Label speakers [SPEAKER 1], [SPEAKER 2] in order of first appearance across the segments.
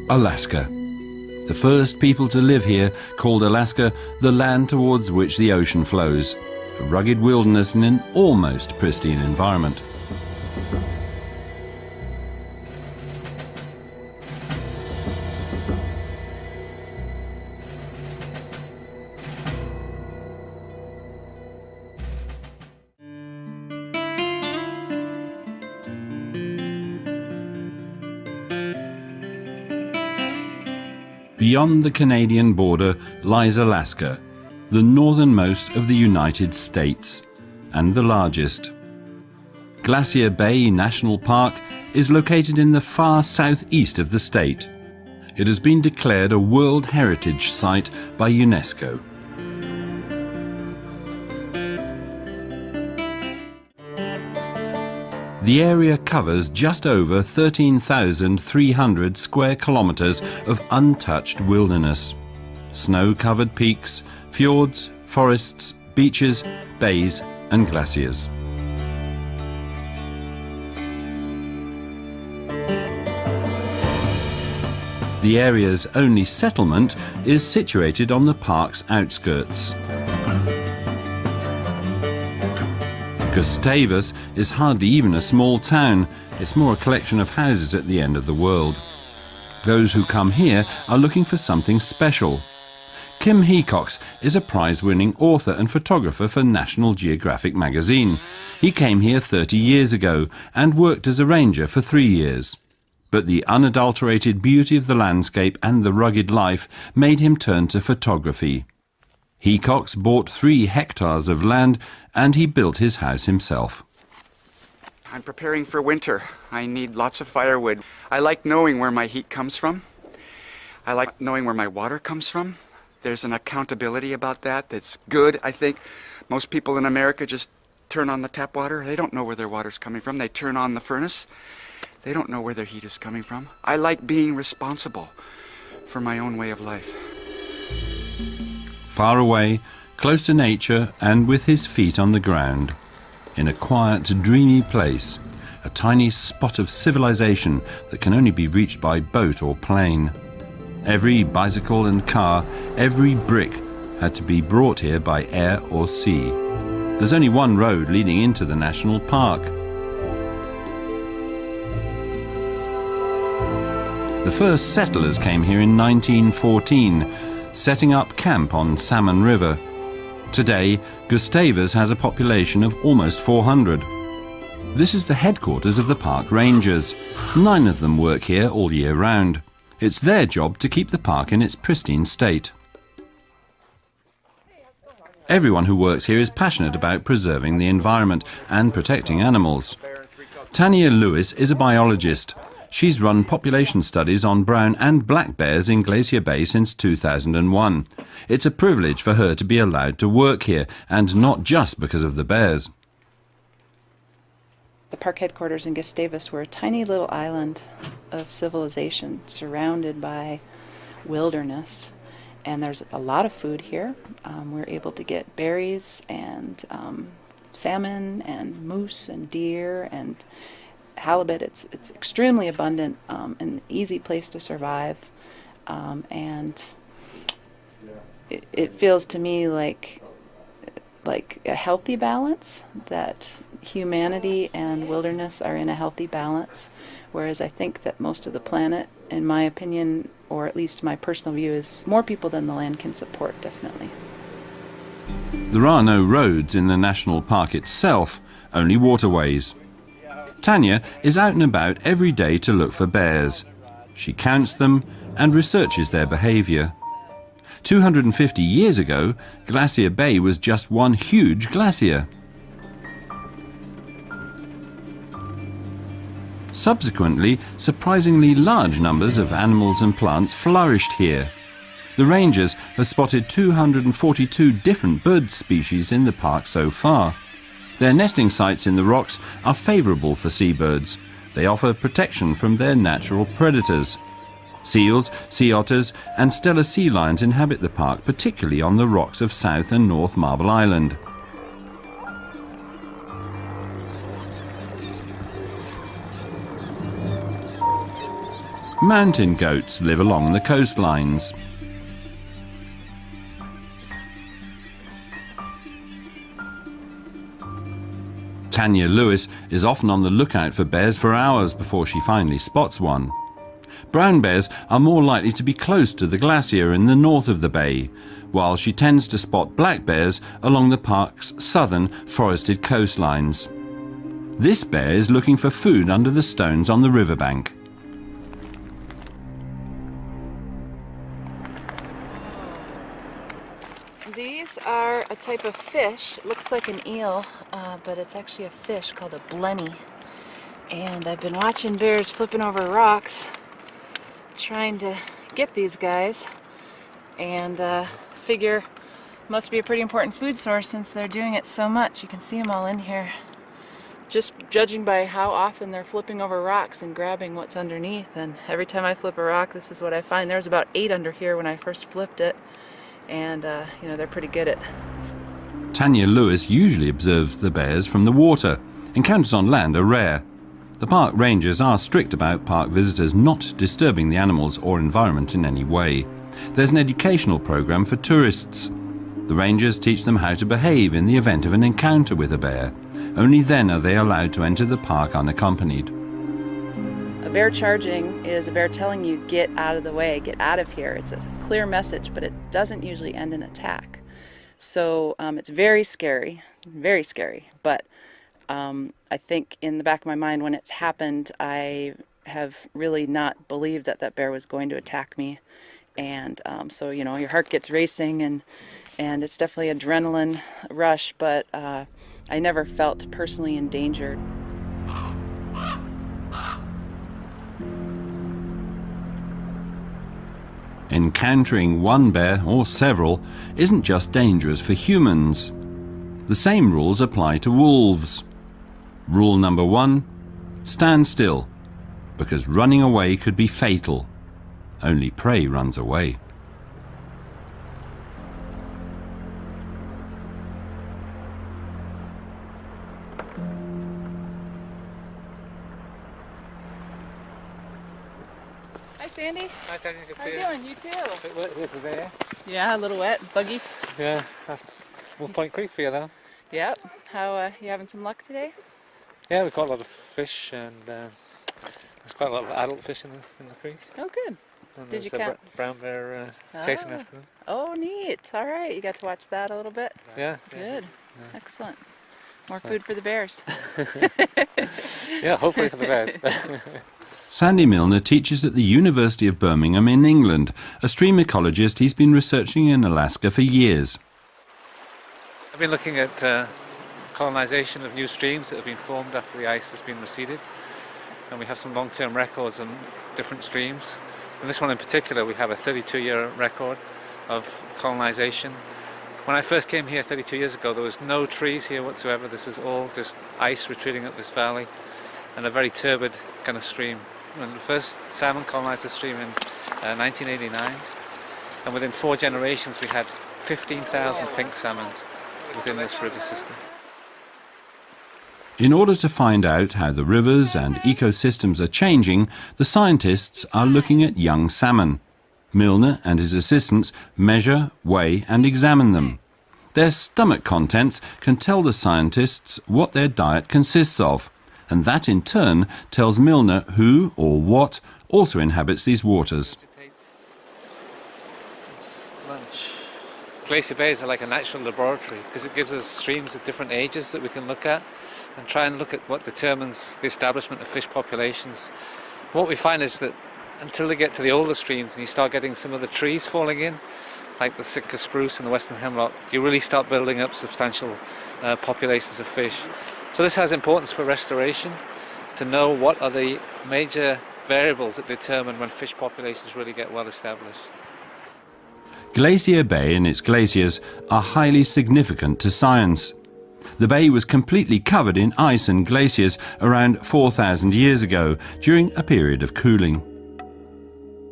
[SPEAKER 1] Alaska. The first people to live here called Alaska the land towards which the ocean flows, a rugged wilderness in an almost pristine environment. Beyond the Canadian border lies Alaska, the northernmost of the United States, and the largest. Glacier Bay National Park is located in the far southeast of the state. It has been declared a World Heritage Site by UNESCO. The area covers just over 13,300 square kilometres of untouched wilderness. Snow-covered peaks, fjords, forests, beaches, bays and glaciers. The area's only settlement is situated on the park's outskirts. Gustavus is hardly even a small town. It's more a collection of houses at the end of the world. Those who come here are looking for something special. Kim Hecox is a prize-winning author and photographer for National Geographic magazine. He came here 30 years ago and worked as a ranger for 3 years. But the unadulterated beauty of the landscape and the rugged life made him turn to photography. Hecox bought 3 hectares of land and he built his house himself.
[SPEAKER 2] I'm preparing for winter. I need lots of firewood. I like knowing where my heat comes from. I like knowing where my water comes from. There's an accountability about that that's good, I think. Most people in America just turn on the tap water. They don't know where their water's coming from. They turn on the furnace. They don't know where their heat is coming from. I like being responsible for my own way of life.
[SPEAKER 1] Far away, close to nature and with his feet on the ground, in a quiet, dreamy place, a tiny spot of civilization that can only be reached by boat or plane. Every bicycle and car, every brick had to be brought here by air or sea. There's only one road leading into the national park. The first settlers came here in 1914, setting up camp on Salmon River. Today, Gustavus has a population of almost 400. This is the headquarters of the park rangers. 9 of them work here all year round. It's their job to keep the park in its pristine state. Everyone who works here is passionate about preserving the environment and protecting animals. Tanya Lewis is a biologist. She's run population studies on brown and black bears in Glacier Bay since 2001. It's a privilege for her to be allowed to work here, and not just because of the bears.
[SPEAKER 3] The park headquarters in Gustavus were a tiny little island of civilization surrounded by wilderness. And there's a lot of food here. We're able to get berries and salmon and moose and deer and halibut. It's extremely abundant, an easy place to survive, and it feels to me like a healthy balance, that humanity and wilderness are in a healthy balance, whereas I think that most of the planet, in my opinion, or at least my personal view, is more people than the land can support, definitely.
[SPEAKER 1] There are no roads in the national park itself, only waterways. Tanya is out and about every day to look for bears. She counts them and researches their behaviour. 250 years ago, Glacier Bay was just one huge glacier. Subsequently, surprisingly large numbers of animals and plants flourished here. The rangers have spotted 242 different bird species in the park so far. Their nesting sites in the rocks are favourable for seabirds. They offer protection from their natural predators. Seals, sea otters and Steller sea lions inhabit the park, particularly on the rocks of South and North Marble Island. Mountain goats live along the coastlines. Tanya Lewis is often on the lookout for bears for hours before she finally spots one. Brown bears are more likely to be close to the glacier in the north of the bay, while she tends to spot black bears along the park's southern forested coastlines. This bear is looking for food under the stones on the riverbank.
[SPEAKER 3] These are a type of fish. It looks like an eel, but it's actually a fish called a blenny. And I've been watching bears flipping over rocks, trying to get these guys, and figure must be a pretty important food source since they're doing it so much. You can see them all in here. Just judging by how often they're flipping over rocks and grabbing what's underneath, and every time I flip a rock, this is what I find. There was about 8 under here when I first flipped it, and you know, they're pretty good at.
[SPEAKER 1] Tanya Lewis usually observes the bears from the water. Encounters on land are rare. The park rangers are strict about park visitors not disturbing the animals or environment in any way. There's an educational program for tourists. The rangers teach them how to behave in the event of an encounter with a bear. Only then are they allowed to enter the park unaccompanied.
[SPEAKER 3] A bear charging is a bear telling you, get out of the way, get out of here. It's a clear message, but it doesn't usually end in attack. So it's very scary, but I think in the back of my mind when it's happened, I have really not believed that that bear was going to attack me. And so, you know, your heart gets racing, and it's definitely adrenaline rush, but I never felt personally endangered.
[SPEAKER 1] Encountering one bear, or several, isn't just dangerous for humans. The same rules apply to wolves. Rule number 1, stand still, because running away could be fatal. Only prey runs away.
[SPEAKER 3] Hi, Sandy.
[SPEAKER 4] Hi, Tanya. Good to
[SPEAKER 3] How
[SPEAKER 4] see
[SPEAKER 3] you
[SPEAKER 4] you.
[SPEAKER 3] doing? You too.
[SPEAKER 4] Bit wet here today, eh?
[SPEAKER 3] Yeah, a little wet, buggy.
[SPEAKER 4] Yeah, that's Wolf Point Creek for you now.
[SPEAKER 3] Yep. How you having some luck today?
[SPEAKER 4] Yeah, we've got a lot of fish, and there's quite a lot of adult fish in the creek.
[SPEAKER 3] Oh, good.
[SPEAKER 4] And
[SPEAKER 3] Did you
[SPEAKER 4] there's a
[SPEAKER 3] count?
[SPEAKER 4] brown bear chasing
[SPEAKER 3] Ah.
[SPEAKER 4] after them.
[SPEAKER 3] Oh, neat. All right, you got to watch that a little bit.
[SPEAKER 4] Yeah.
[SPEAKER 3] Good. Excellent. More
[SPEAKER 4] So-
[SPEAKER 3] food for the bears.
[SPEAKER 4] Yeah, hopefully for the bears.
[SPEAKER 1] Sandy Milner teaches at the University of Birmingham in England. A stream ecologist, he's been researching in Alaska for years.
[SPEAKER 4] I've been looking at colonisation of new streams that have been formed after the ice has been receded, and we have some long-term records on different streams. In this one in particular, we have a 32-year record of colonisation. When I first came here 32 years ago, there was no trees here whatsoever. This was all just ice retreating up this valley, and a very turbid kind of stream. When the first salmon colonised the stream in 1989, and within 4 generations we had 15,000 pink salmon within this river system.
[SPEAKER 1] In order to find out how the rivers and ecosystems are changing, the scientists are looking at young salmon. Milner and his assistants measure, weigh and examine them. Their stomach contents can tell the scientists what their diet consists of, and that in turn tells Milner who or what also inhabits these waters.
[SPEAKER 4] Lunch. Glacier bays are like a natural laboratory because it gives us streams of different ages that we can look at and try and look at what determines the establishment of fish populations. What we find is that until they get to the older streams and you start getting some of the trees falling in, like the Sitka spruce and the western hemlock, you really start building up substantial populations of fish. So this has importance for restoration, to know what are the major variables that determine when fish populations really get well established.
[SPEAKER 1] Glacier Bay and its glaciers are highly significant to science. The bay was completely covered in ice and glaciers around 4,000 years ago during a period of cooling.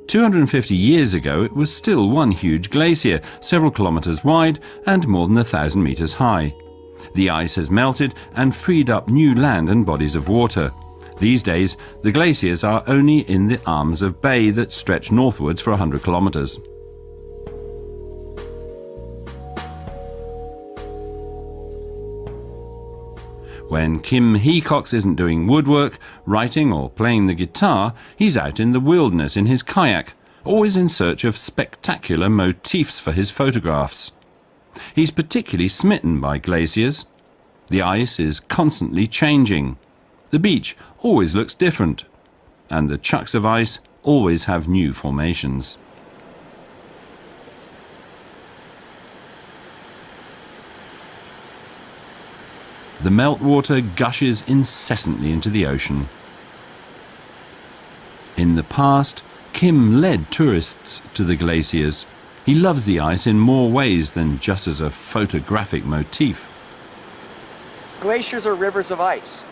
[SPEAKER 1] 250 years ago it was still one huge glacier, several kilometres wide and more than 1,000 metres high. The ice has melted and freed up new land and bodies of water. These days, the glaciers are only in the arms of bay that stretch northwards for 100 kilometres. When Kim Hecox isn't doing woodwork, writing or playing the guitar, he's out in the wilderness in his kayak, always in search of spectacular motifs for his photographs. He's particularly smitten by glaciers. The ice is constantly changing. The beach always looks different, and the chucks of ice always have new formations. The meltwater gushes incessantly into the ocean. In the past, Kim led tourists to the glaciers. He loves the ice in more ways than just as a photographic motif.
[SPEAKER 2] Glaciers are rivers of ice.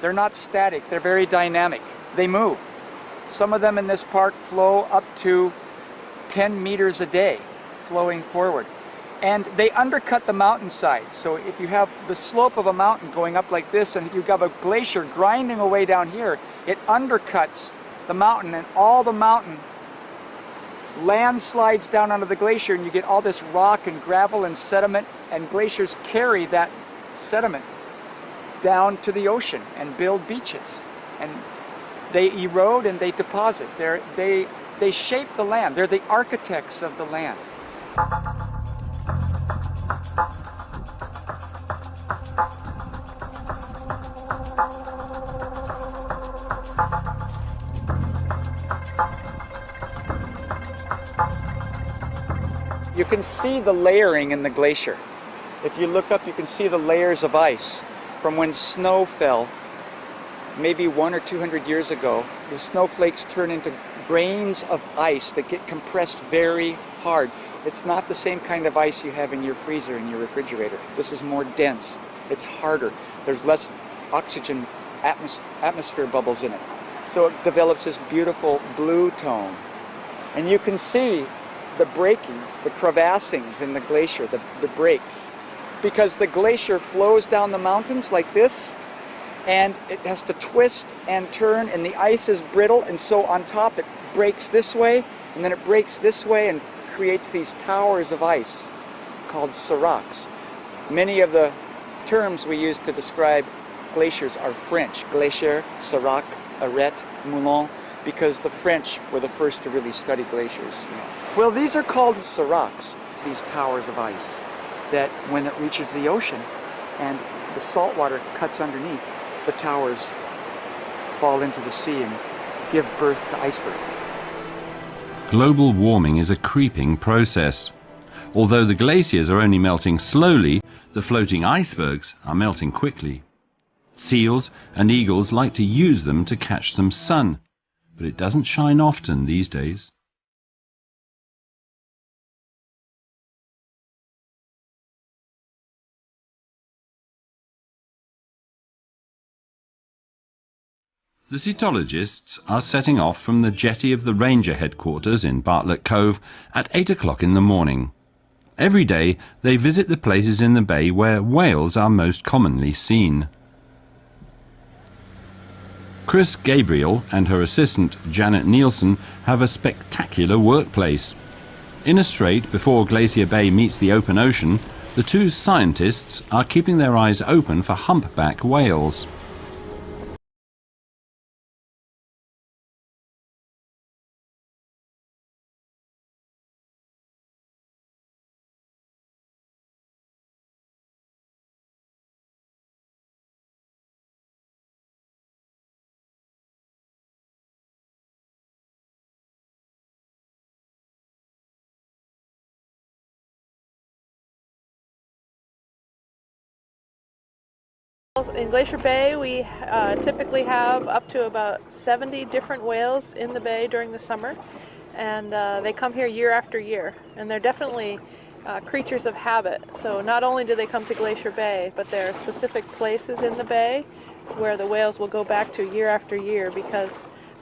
[SPEAKER 2] They're not static, they're very dynamic. They move. Some of them in this park flow up to 10 meters a day, flowing forward. And they undercut the mountainside. So if you have the slope of a mountain going up like this and you have a glacier grinding away down here, it undercuts the mountain, and all the mountain landslides down onto the glacier, and you get all this rock and gravel and sediment, and glaciers carry that sediment down to the ocean and build beaches. And they erode and they deposit. They shape the land. They're the architects of the land. You can see the layering in the glacier. If you look up, you can see the layers of ice from when snow fell maybe 100 or 200 years ago. The snowflakes turn into grains of ice that get compressed very hard. It's not the same kind of ice you have in your freezer and your refrigerator. This is more dense. It's harder. There's less oxygen atmosphere bubbles in it. So it develops this beautiful blue tone. And you can see the breakings, the crevassings in the glacier, the breaks. Because the glacier flows down the mountains like this, and it has to twist and turn, and the ice is brittle, and so on top it breaks this way, and then it breaks this way and creates these towers of ice called seracs. Many of the terms we use to describe glaciers are French: glacier, serac, arête, moulin, because the French were the first to really study glaciers. Well, these are called seracs, these towers of ice, that when it reaches the ocean and the salt water cuts underneath, the towers fall into the sea and give birth to icebergs.
[SPEAKER 1] Global warming is a creeping process. Although the glaciers are only melting slowly, the floating icebergs are melting quickly. Seals and eagles like to use them to catch some sun, but it doesn't shine often these days. The cetologists are setting off from the jetty of the ranger headquarters in Bartlett Cove at 8 o'clock in the morning. Every day they visit the places in the bay where whales are most commonly seen. Chris Gabriel and her assistant Janet Nielsen have a spectacular workplace. In a strait before Glacier Bay meets the open ocean, the two scientists are keeping their eyes open for humpback whales.
[SPEAKER 5] In Glacier Bay, we typically have up to about 70 different whales in the bay during the summer, and they come here year after year, and they're definitely creatures of habit. So not only do they come to Glacier Bay, but there are specific places in the bay where the whales will go back to year after year,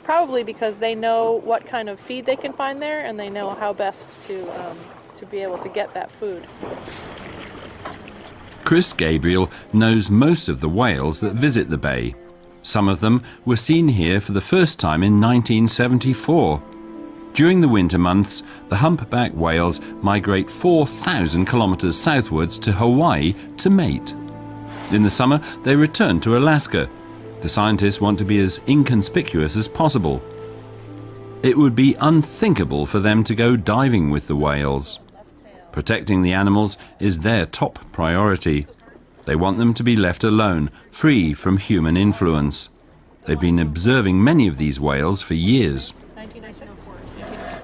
[SPEAKER 5] probably because they know what kind of feed they can find there, and they know how best to be able to get that food.
[SPEAKER 1] Chris Gabriel knows most of the whales that visit the bay. Some of them were seen here for the first time in 1974. During the winter months, the humpback whales migrate 4,000 kilometers southwards to Hawaii to mate. In the summer, they return to Alaska. The scientists want to be as inconspicuous as possible. It would be unthinkable for them to go diving with the whales. Protecting the animals is their top priority. They want them to be left alone, free from human influence. They've been observing many of these whales for years.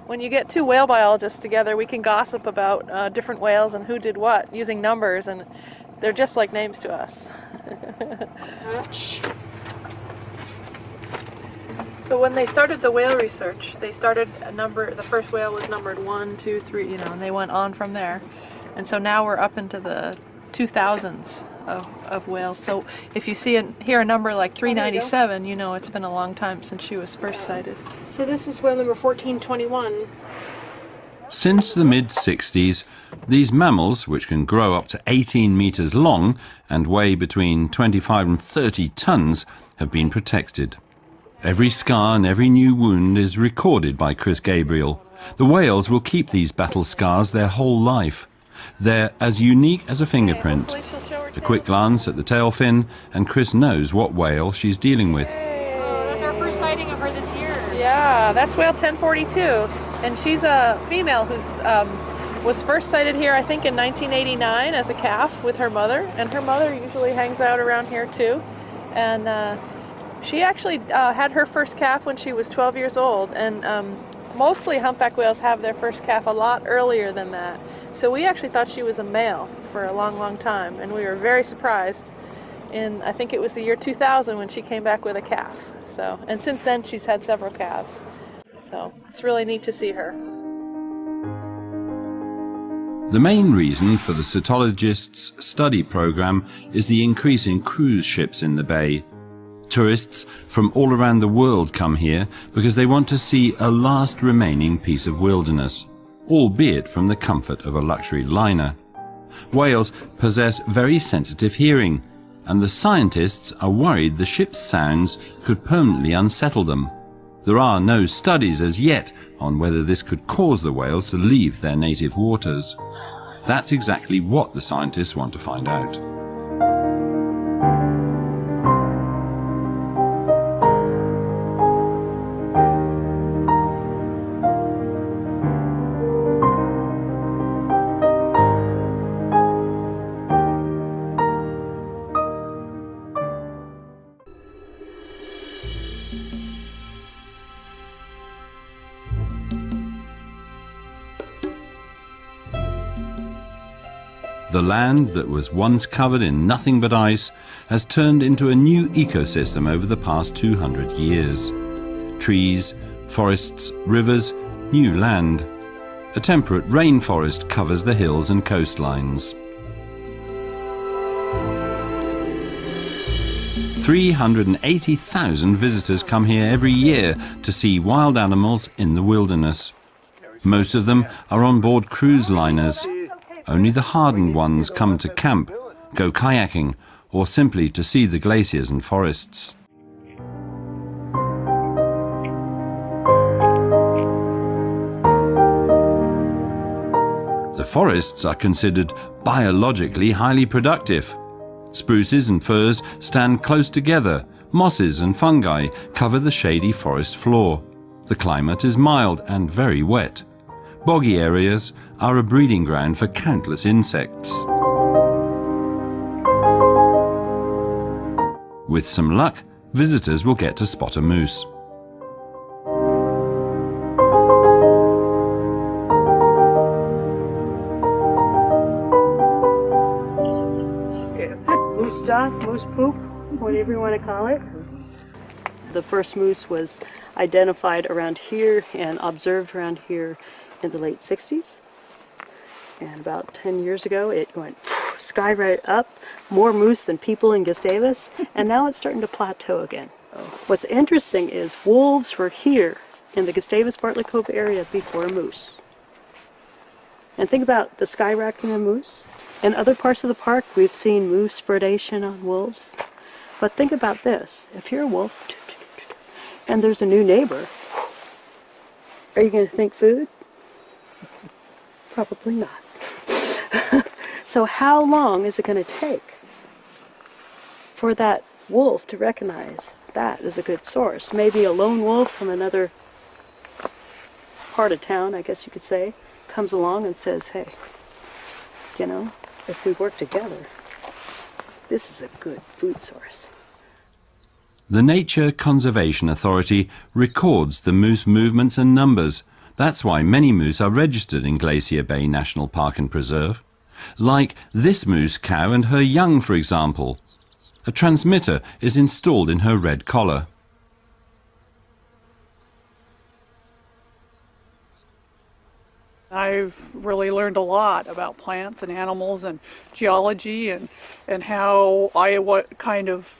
[SPEAKER 5] When you get two whale biologists together, we can gossip about different whales and who did what using numbers, and they're just like names to us. So when they started the whale research, they started the first whale was numbered 1, 2, 3, and they went on from there. And so now we're up into the 2000s of whales. So if you hear a number like 397, you know it's been a long time since she was first sighted.
[SPEAKER 6] So this is whale number 1421.
[SPEAKER 1] Since the mid-60s, these mammals, which can grow up to 18 meters long and weigh between 25 and 30 tons, have been protected. Every scar and every new wound is recorded by Chris Gabriel. The whales will keep these battle scars their whole life. They're as unique as a fingerprint. A quick glance at the tail fin, and Chris knows what whale she's dealing with.
[SPEAKER 6] Oh, that's our first sighting of her this year.
[SPEAKER 5] Yeah, that's whale 1042, and she's a female who's was first sighted here, I think, in 1989 as a calf with her mother, and her mother usually hangs out around here too. And she actually had her first calf when she was 12 years old, and mostly humpback whales have their first calf a lot earlier than that. So we actually thought she was a male for a long, long time, and we were very surprised in, I think it was the year 2000 when she came back with a calf. So, and since then she's had several calves. So it's really neat to see her.
[SPEAKER 1] The main reason for the cetologists' study program is the increase in cruise ships in the bay. Tourists from all around the world come here because they want to see a last remaining piece of wilderness, albeit from the comfort of a luxury liner. Whales possess very sensitive hearing, and the scientists are worried the ship's sounds could permanently unsettle them. There are no studies as yet on whether this could cause the whales to leave their native waters. That's exactly what the scientists want to find out. The land that was once covered in nothing but ice has turned into a new ecosystem over the past 200 years. Trees, forests, rivers, new land. A temperate rainforest covers the hills and coastlines. 380,000 visitors come here every year to see wild animals in the wilderness. Most of them are on board cruise liners. Only the hardened ones come to camp, go kayaking, or simply to see the glaciers and forests. The forests are considered biologically highly productive. Spruces and firs stand close together. Mosses and fungi cover the shady forest floor. The climate is mild and very wet. Boggy areas are a breeding ground for countless insects. With some luck, visitors will get to spot a moose.
[SPEAKER 7] Moose stuff, moose poop, whatever you want to call it. The first moose was identified around here and observed around here in the late 60s. And about 10 years ago, it went sky right up, more moose than people in Gustavus, and now it's starting to plateau again. What's interesting is wolves were here in the Gustavus-Bartlett Cove area before moose. And think about the skyracking of moose. In other parts of the park, we've seen moose predation on wolves. But think about this. If you're a wolf and there's a new neighbor, are you going to think food? Probably not. So how long is it going to take for that wolf to recognize that as a good source? Maybe a lone wolf from another part of town, I guess you could say, comes along and says, hey, you know, if we work together, this is a good food source.
[SPEAKER 1] The Nature Conservation Authority records the moose movements and numbers. That's why many moose are registered in Glacier Bay National Park and Preserve. Like this moose cow and her young, for example. A transmitter is installed in her red collar.
[SPEAKER 8] I've really learned a lot about plants and animals and geology and how what kind of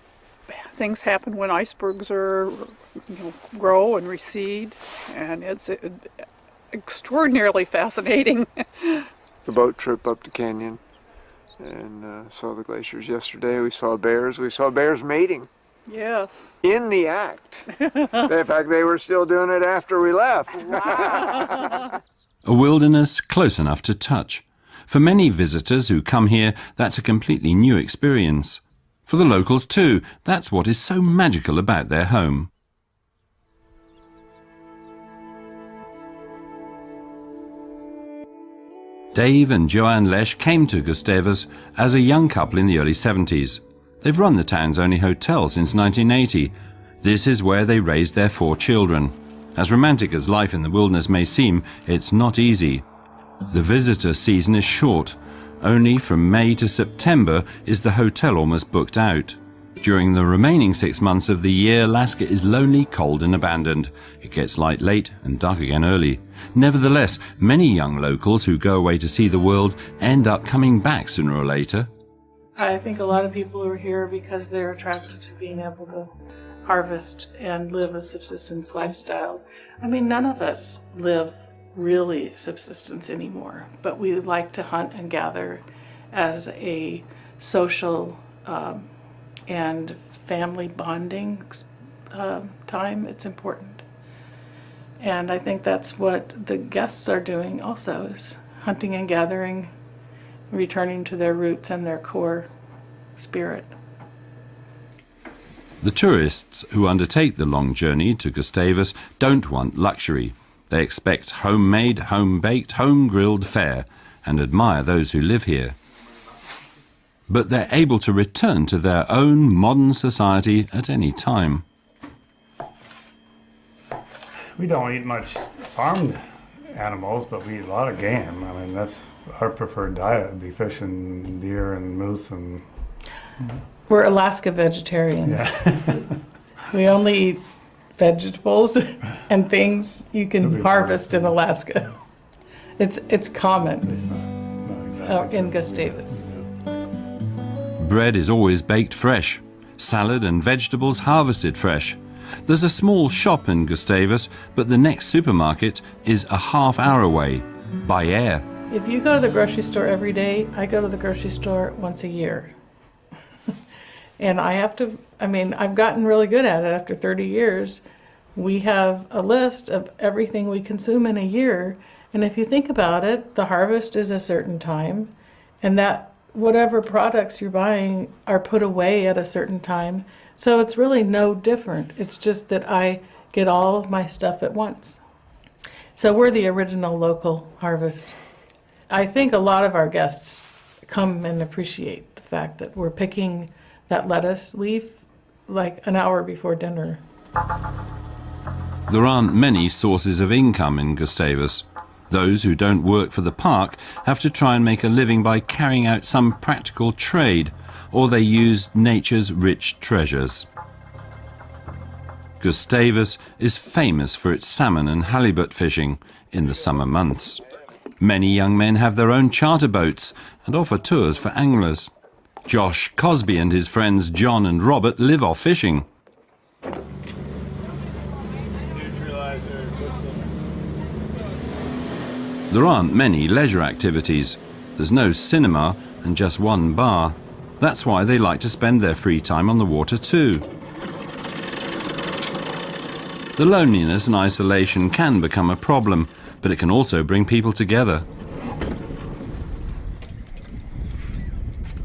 [SPEAKER 8] things happen when icebergs grow and recede, and it's extraordinarily fascinating.
[SPEAKER 9] The boat trip up the canyon and saw the glaciers yesterday. We saw bears. We saw bears mating.
[SPEAKER 8] Yes.
[SPEAKER 9] In the act. In fact, they were still doing it after we left.
[SPEAKER 8] Wow.
[SPEAKER 1] A wilderness close enough to touch. For many visitors who come here, that's a completely new experience. For the locals too, that's what is so magical about their home. Dave and Joanne Lesh came to Gustavus as a young couple in the early 70s. They've run the town's only hotel since 1980. This is where they raised their 4 children. As romantic as life in the wilderness may seem, it's not easy. The visitor season is short. Only from May to September is the hotel almost booked out. During the remaining 6 months of the year, Alaska is lonely, cold and abandoned. It gets light late and dark again early. Nevertheless, many young locals who go away to see the world end up coming back sooner or later.
[SPEAKER 10] I think a lot of people are here because they're attracted to being able to harvest and live a subsistence lifestyle. I mean, none of us live really subsistence anymore, but we like to hunt and gather as a social and family bonding time. It's important. And I think that's what the guests are doing also, is hunting and gathering, returning to their roots and their core spirit.
[SPEAKER 1] The tourists who undertake the long journey to Gustavus don't want luxury. They expect homemade, home-baked, home-grilled fare and admire those who live here. But they're able to return to their own modern society at any time.
[SPEAKER 11] We don't eat much farmed animals, but we eat a lot of game. I mean, that's our preferred diet, would be fish and deer and moose and...
[SPEAKER 10] We're Alaska vegetarians.
[SPEAKER 11] Yeah.
[SPEAKER 10] We only eat vegetables and things you can harvest in Alaska. It's common
[SPEAKER 11] It's not exactly
[SPEAKER 10] in Gustavus.
[SPEAKER 1] Bread is always baked fresh. Salad and vegetables harvested fresh. There's a small shop in Gustavus, but the next supermarket is a half-hour away, by air.
[SPEAKER 10] If you go to the grocery store every day, I go to the grocery store once a year. And I've gotten really good at it after 30 years. We have a list of everything we consume in a year. And if you think about it, the harvest is a certain time, and that whatever products you're buying are put away at a certain time. So it's really no different. It's just that I get all of my stuff at once. So we're the original local harvest. I think a lot of our guests come and appreciate the fact that we're picking that lettuce leaf like an hour before dinner.
[SPEAKER 1] There aren't many sources of income in Gustavus. Those who don't work for the park have to try and make a living by carrying out some practical trade, or they use nature's rich treasures. Gustavus is famous for its salmon and halibut fishing in the summer months. Many young men have their own charter boats and offer tours for anglers. Josh Cosby and his friends John and Robert live off fishing. There aren't many leisure activities. There's no cinema and just one bar. That's why they like to spend their free time on the water too. The loneliness and isolation can become a problem, but it can also bring people together.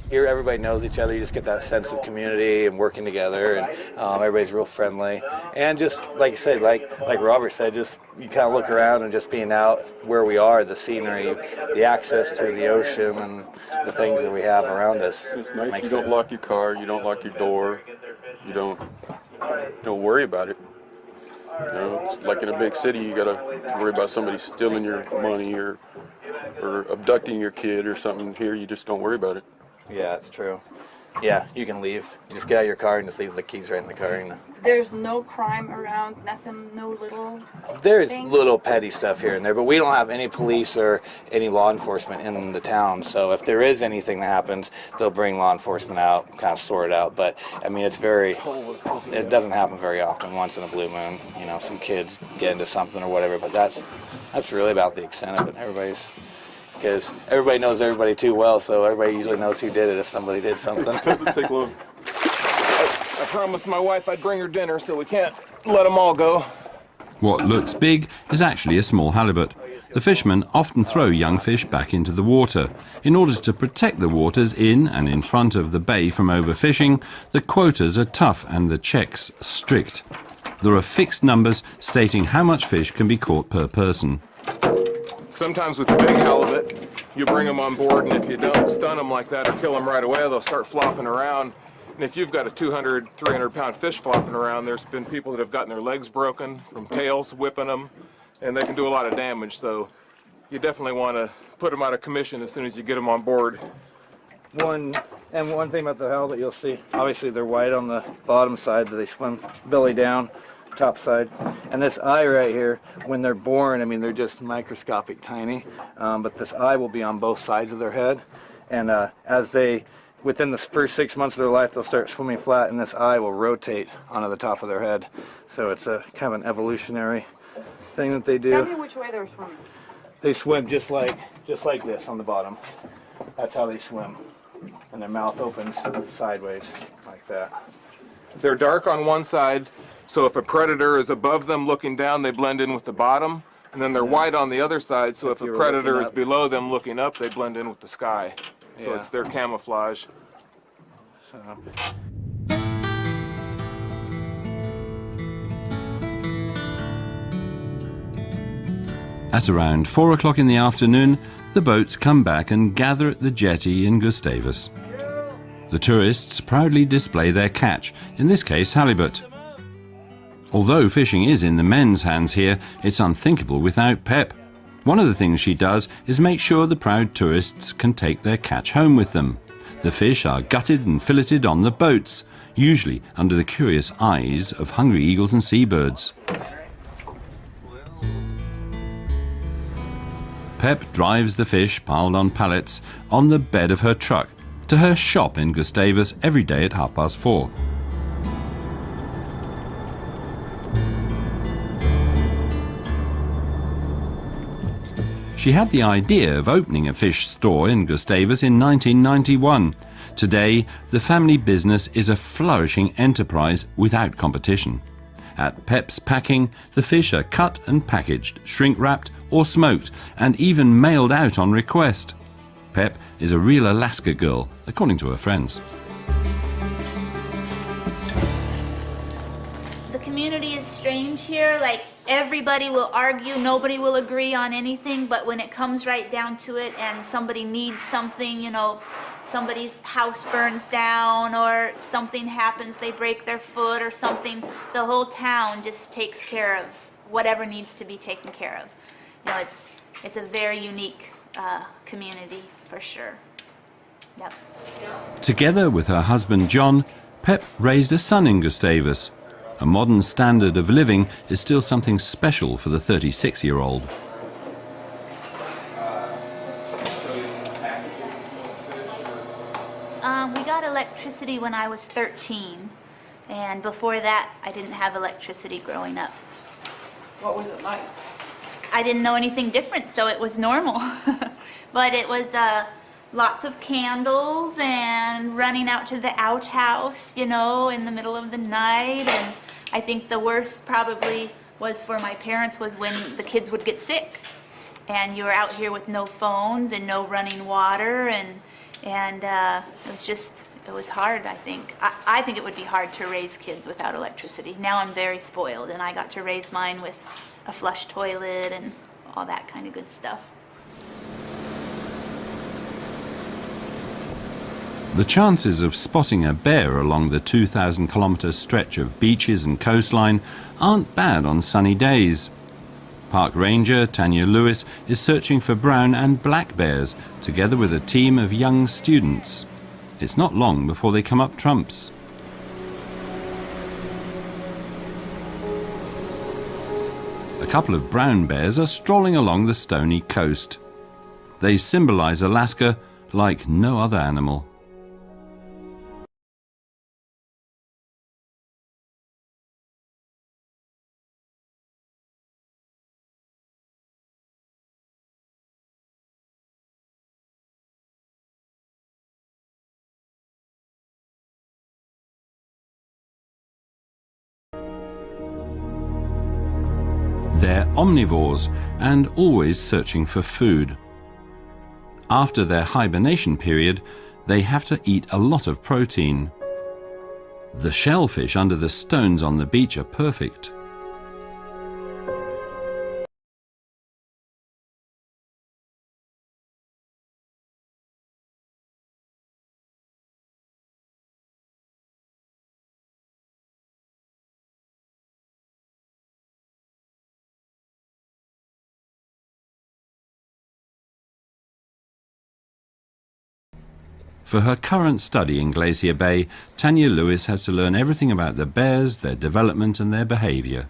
[SPEAKER 12] Here everybody knows each other, you just get that sense of community and working together, and everybody's real friendly. And just like you said, like Robert said, just you kind of look around and just being out where we are, the scenery, the access to the ocean and the things that we have around us.
[SPEAKER 13] It's nice you don't lock your car, you don't lock your door, you don't worry about it. You know, it's like in a big city, you gotta worry about somebody stealing your money or abducting your kid or something. Here you just don't worry about it.
[SPEAKER 12] Yeah, it's true. Yeah, you can leave. You just get out of your car and just leave the keys right in the car. And
[SPEAKER 6] There's no crime around, nothing, no little
[SPEAKER 12] there's
[SPEAKER 6] thing?
[SPEAKER 12] little petty stuff here and there, but we don't have any police or any law enforcement in the town. So if there is anything that happens, they'll bring law enforcement out, kind of sort it out. But I mean, it doesn't happen very often. Once in a blue moon, you know, some kids get into something or whatever. But that's really about the extent of it. Because everybody knows everybody too well, so everybody usually knows who did it if somebody did something.
[SPEAKER 13] It doesn't take long. I promised my wife I'd bring her dinner, so we can't let them all go.
[SPEAKER 1] What looks big is actually a small halibut. The fishermen often throw young fish back into the water. In order to protect the waters in and in front of the bay from overfishing, the quotas are tough and the checks strict. There are fixed numbers stating how much fish can be caught per person.
[SPEAKER 13] Sometimes with the big halibut, you bring them on board, and if you don't stun them like that or kill them right away, they'll start flopping around. And if you've got a 200, 300-pound fish flopping around, there's been people that have gotten their legs broken from tails whipping them, and they can do a lot of damage. So you definitely want to put them out of commission as soon as you get them on board.
[SPEAKER 12] One thing about the halibut you'll see, obviously they're white on the bottom side, they swim belly down, top side. And this eye right here, when they're born, I mean, they're just microscopic tiny, but this eye will be on both sides of their head. And within the first 6 months of their life, they'll start swimming flat, and this eye will rotate onto the top of their head. So it's a kind of an evolutionary thing that they do.
[SPEAKER 6] Tell me which way they're swimming.
[SPEAKER 12] They swim just like this on the bottom. That's how they swim. And their mouth opens sideways like that.
[SPEAKER 13] They're dark on one side, so if a predator is above them looking down, they blend in with the bottom. And then they're white on the other side, so if a predator is below them looking up, they blend in with the sky. So it's their camouflage.
[SPEAKER 1] At around 4 o'clock in the afternoon, the boats come back and gather at the jetty in Gustavus. The tourists proudly display their catch, in this case halibut. Although fishing is in the men's hands here, it's unthinkable without Pep. One of the things she does is make sure the proud tourists can take their catch home with them. The fish are gutted and filleted on the boats, usually under the curious eyes of hungry eagles and seabirds. Pep drives the fish piled on pallets on the bed of her truck to her shop in Gustavus every day at 4:30. She had the idea of opening a fish store in Gustavus in 1991. Today, the family business is a flourishing enterprise without competition. At Pep's packing, the fish are cut and packaged, shrink-wrapped or smoked, and even mailed out on request. Pep is a real Alaska girl, according to her friends.
[SPEAKER 14] The community is strange here. Like, everybody will argue, nobody will agree on anything, but when it comes right down to it and somebody needs something, you know, somebody's house burns down or something happens, they break their foot or something, the whole town just takes care of whatever needs to be taken care of. You know, it's a very unique community for sure. Yep.
[SPEAKER 1] Together with her husband John, Pep raised a son in Gustavus. A modern standard of living is still something special for the 36-year-old.
[SPEAKER 14] We got electricity when I was 13, and before that I didn't have electricity growing up.
[SPEAKER 6] What was it like?
[SPEAKER 14] I didn't know anything different, so it was normal. But it was lots of candles and running out to the outhouse, you know, in the middle of the night. And I think the worst probably was for my parents was when the kids would get sick and you were out here with no phones and no running water, and it was hard, I think. I think it would be hard to raise kids without electricity. Now I'm very spoiled, and I got to raise mine with a flush toilet and all that kind of good stuff.
[SPEAKER 1] The chances of spotting a bear along the 2,000-kilometre stretch of beaches and coastline aren't bad on sunny days. Park Ranger Tanya Lewis is searching for brown and black bears together with a team of young students. It's not long before they come up trumps. A couple of brown bears are strolling along the stony coast. They symbolise Alaska like no other animal. They're omnivores and always searching for food. After their hibernation period, they have to eat a lot of protein. The shellfish under the stones on the beach are perfect. For her current study in Glacier Bay, Tanya Lewis has to learn everything about the bears, their development and their behaviour.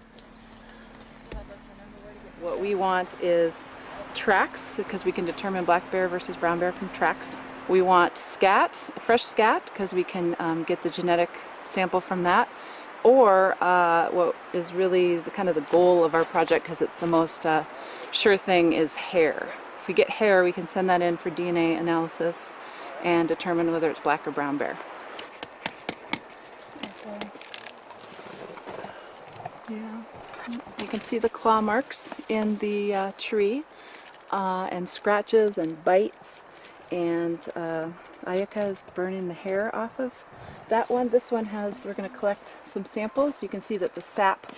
[SPEAKER 3] What we want is tracks, because we can determine black bear versus brown bear from tracks. We want scat, fresh scat, because we can get the genetic sample from that. Or what is really the goal of our project, because it's the most sure thing, is hair. If we get hair, we can send that in for DNA analysis and determine whether it's black or brown bear. Yeah, you can see the claw marks in the tree, and scratches and bites, and Ayaka is burning the hair off of that one. This one we're going to collect some samples. You can see that the sap,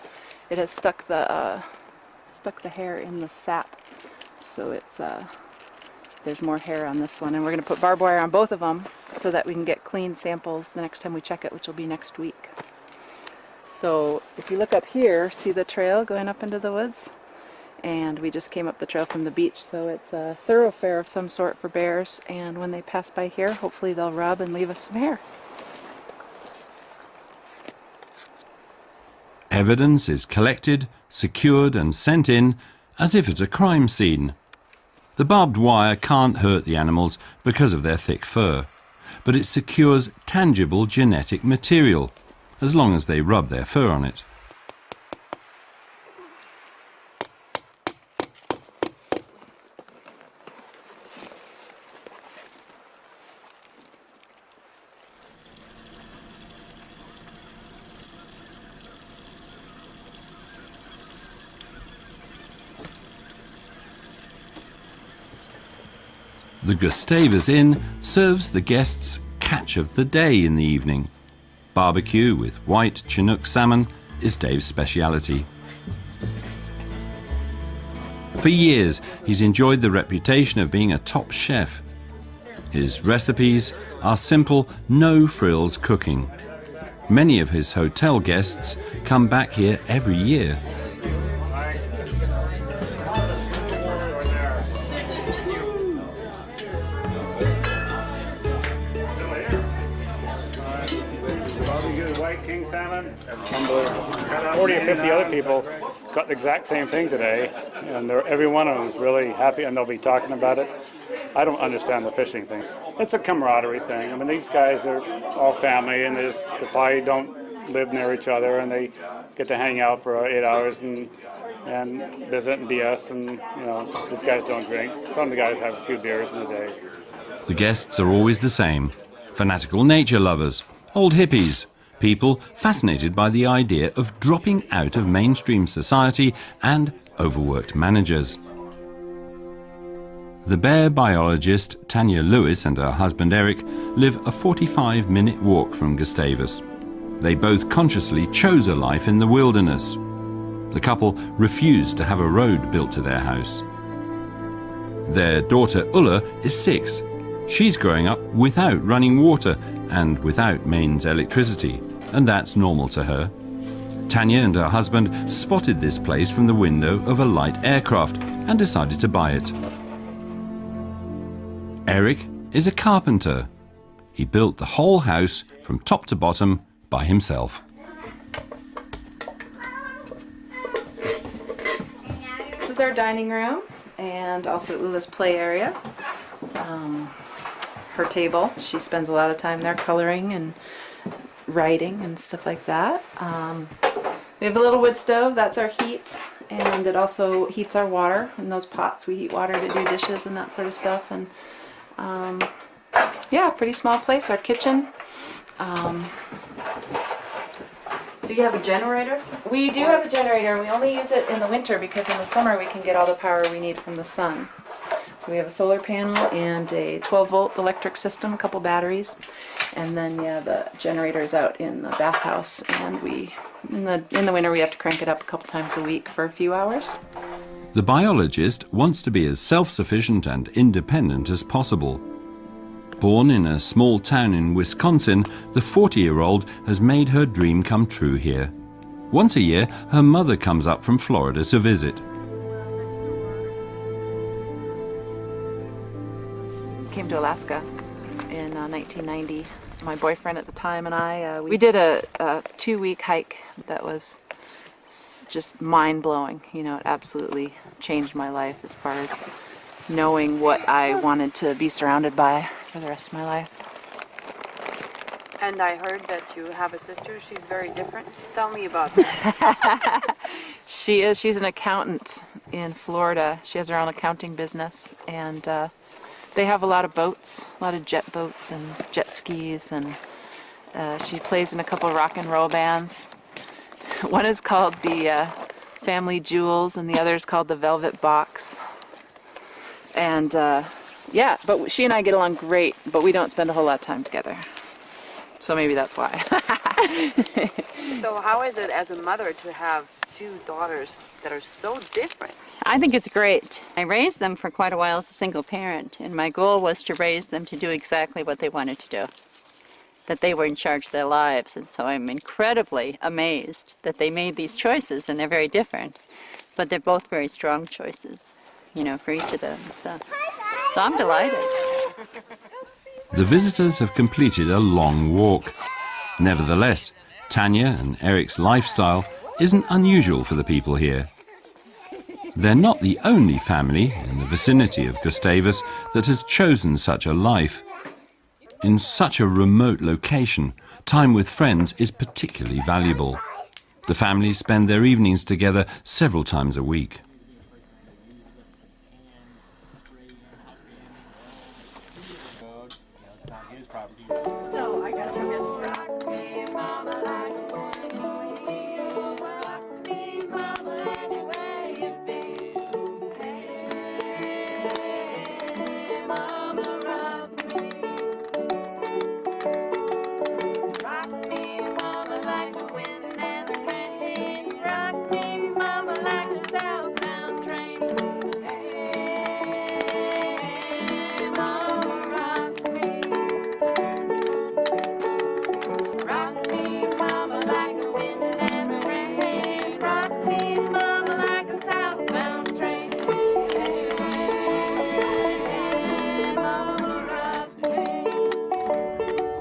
[SPEAKER 3] it has stuck the hair in the sap, so it's there's more hair on this one, and we're going to put barbed wire on both of them so that we can get clean samples the next time we check it, which will be next week. So if you look up here, see the trail going up into the woods? And we just came up the trail from the beach, so it's a thoroughfare of some sort for bears, and when they pass by here, hopefully they'll rub and leave us some hair.
[SPEAKER 1] Evidence is collected, secured and sent in as if at a crime scene. The barbed wire can't hurt the animals because of their thick fur, but it secures tangible genetic material, as long as they rub their fur on it. The Gustavus Inn serves the guests catch of the day in the evening. Barbecue with white Chinook salmon is Dave's speciality. For years, he's enjoyed the reputation of being a top chef. His recipes are simple, no-frills cooking. Many of his hotel guests come back here every year.
[SPEAKER 11] King salmon. 40 or 50 other people got the exact same thing today, and every one of them is really happy, and they'll be talking about it. I don't understand the fishing thing. It's a camaraderie thing. I mean, these guys are all family, and they probably don't live near each other, and they get to hang out for 8 hours and visit and BS. And these guys don't drink. Some of the guys have a few beers in a day.
[SPEAKER 1] The guests are always the same: fanatical nature lovers, old hippies, people fascinated by the idea of dropping out of mainstream society, and overworked managers. The bear biologist Tanya Lewis and her husband Eric live a 45-minute walk from Gustavus. They both consciously chose a life in the wilderness. The couple refused to have a road built to their house. Their daughter Ulla is 6. She's growing up without running water and without mains electricity, and that's normal to her. Tanya and her husband spotted this place from the window of a light aircraft and decided to buy it. Eric is a carpenter. He built the whole house from top to bottom by himself.
[SPEAKER 3] This is our dining room and also Ulla's play area. Her table, she spends a lot of time there coloring and writing and stuff like that. We have a little wood stove, that's our heat, and it also heats our water. In those pots we heat water to do dishes and that sort of stuff. And yeah, pretty small place. Our kitchen.
[SPEAKER 6] Do you have a generator?
[SPEAKER 3] We do have a generator. We only use it in the winter because in the summer we can get all the power we need from the sun. So we have a solar panel and a 12-volt electric system, a couple batteries, and then yeah, the generator is out in the bathhouse, and we in the winter we have to crank it up a couple times a week for a few hours.
[SPEAKER 1] The biologist wants to be as self-sufficient and independent as possible. Born in a small town in Wisconsin, the 40-year-old has made her dream come true here. Once a year, her mother comes up from Florida to visit.
[SPEAKER 3] Came to Alaska in 1990. My boyfriend at the time and I, we did a 2-week hike that was just mind-blowing. You know, it absolutely changed my life as far as knowing what I wanted to be surrounded by for the rest of my life.
[SPEAKER 6] And I heard that you have a sister. She's very different. Tell me about that.
[SPEAKER 3] She is. She's an accountant in Florida. She has her own accounting business, and they have a lot of boats, a lot of jet boats and jet skis, and she plays in a couple of rock and roll bands. One is called the Family Jewels, and the other is called the Velvet Box. And yeah, but she and I get along great, but we don't spend a whole lot of time together. So maybe that's why.
[SPEAKER 6] So how is it as a mother to have 2 daughters that are so different?
[SPEAKER 15] I think it's great. I raised them for quite a while as a single parent, and my goal was to raise them to do exactly what they wanted to do, that they were in charge of their lives. And so I'm incredibly amazed that they made these choices, and they're very different, but they're both very strong choices, you know, for each of them. So I'm delighted.
[SPEAKER 1] The visitors have completed a long walk. Nevertheless, Tanya and Eric's lifestyle isn't unusual for the people here. They're not the only family in the vicinity of Gustavus that has chosen such a life. In such a remote location, time with friends is particularly valuable. The families spend their evenings together several times a week.
[SPEAKER 6] So I got to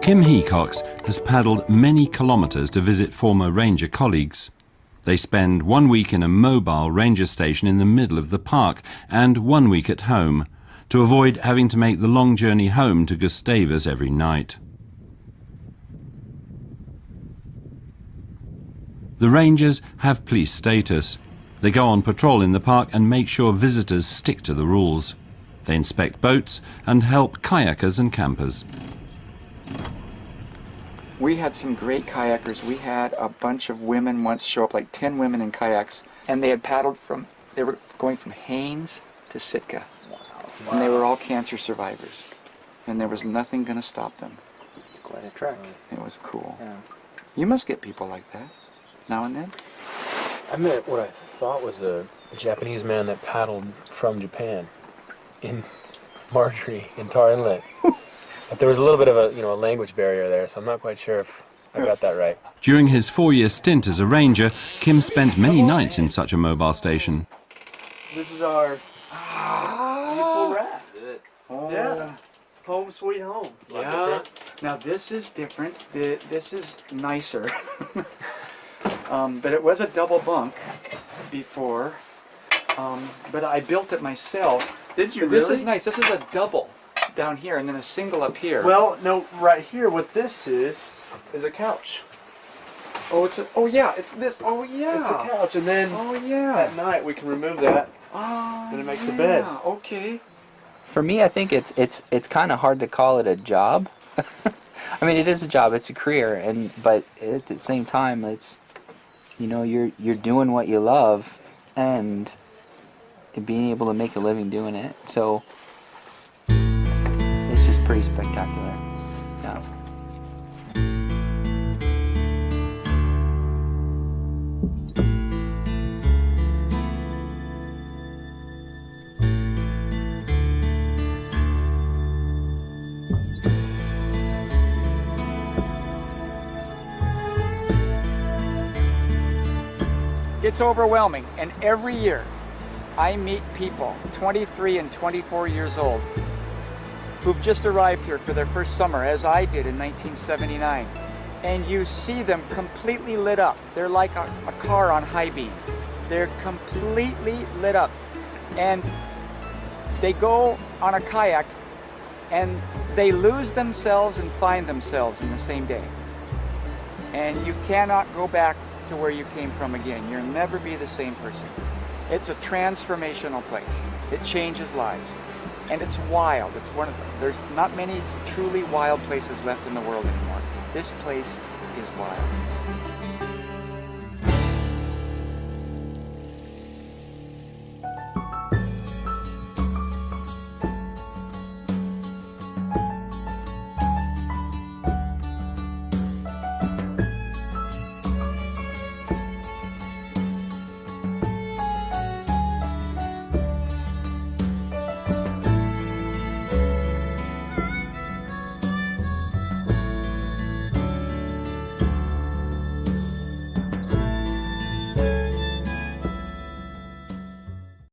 [SPEAKER 1] Kim Hecox has paddled many kilometres to visit former ranger colleagues. They spend 1 week in a mobile ranger station in the middle of the park and 1 week at home to avoid having to make the long journey home to Gustavus every night. The rangers have police status. They go on patrol in the park and make sure visitors stick to the rules. They inspect boats and help kayakers and campers.
[SPEAKER 2] We had some great kayakers. We had a bunch of women once show up, like 10 women in kayaks, and they had paddled they were going from Haines to Sitka. Wow. And they were all cancer survivors. And there was nothing going to stop them.
[SPEAKER 16] It's quite a trek.
[SPEAKER 2] It was cool.
[SPEAKER 16] Yeah.
[SPEAKER 2] You must get people like that, now and then.
[SPEAKER 16] I met what I thought was a Japanese man that paddled from Japan in Marjorie in Tar Inlet. But there was a little bit of a language barrier there, so I'm not quite sure if I got that right.
[SPEAKER 1] During his 4-year stint as a ranger, Kim spent many nights in such a mobile station.
[SPEAKER 17] This is our beautiful raft.
[SPEAKER 2] Oh.
[SPEAKER 17] Yeah. Home sweet home.
[SPEAKER 2] Yeah. Now this is different. This is nicer. But it was a double bunk before. But I built it myself.
[SPEAKER 17] Did you
[SPEAKER 2] but this
[SPEAKER 17] really?
[SPEAKER 2] is nice. This is a double down here and then a single up here.
[SPEAKER 17] Well, no, right here, what this is a couch.
[SPEAKER 2] Oh, yeah, it's this. Oh, yeah.
[SPEAKER 17] It's a couch, and then at night we can remove that, and it makes a bed.
[SPEAKER 2] Okay.
[SPEAKER 18] For me, I think it's kind of hard to call it a job. I mean, it is a job, it's a career, but at the same time, it's you're doing what you love and being able to make a living doing it. So it's just pretty spectacular. Yeah.
[SPEAKER 2] It's overwhelming, and every year I meet people 23 and 24 years old who've just arrived here for their first summer, as I did in 1979. And you see them completely lit up. They're like a car on high beam. They're completely lit up. And they go on a kayak and they lose themselves and find themselves in the same day. And you cannot go back to where you came from again. You'll never be the same person. It's a transformational place. It changes lives. And it's wild. It's there's not many truly wild places left in the world anymore. This place is wild.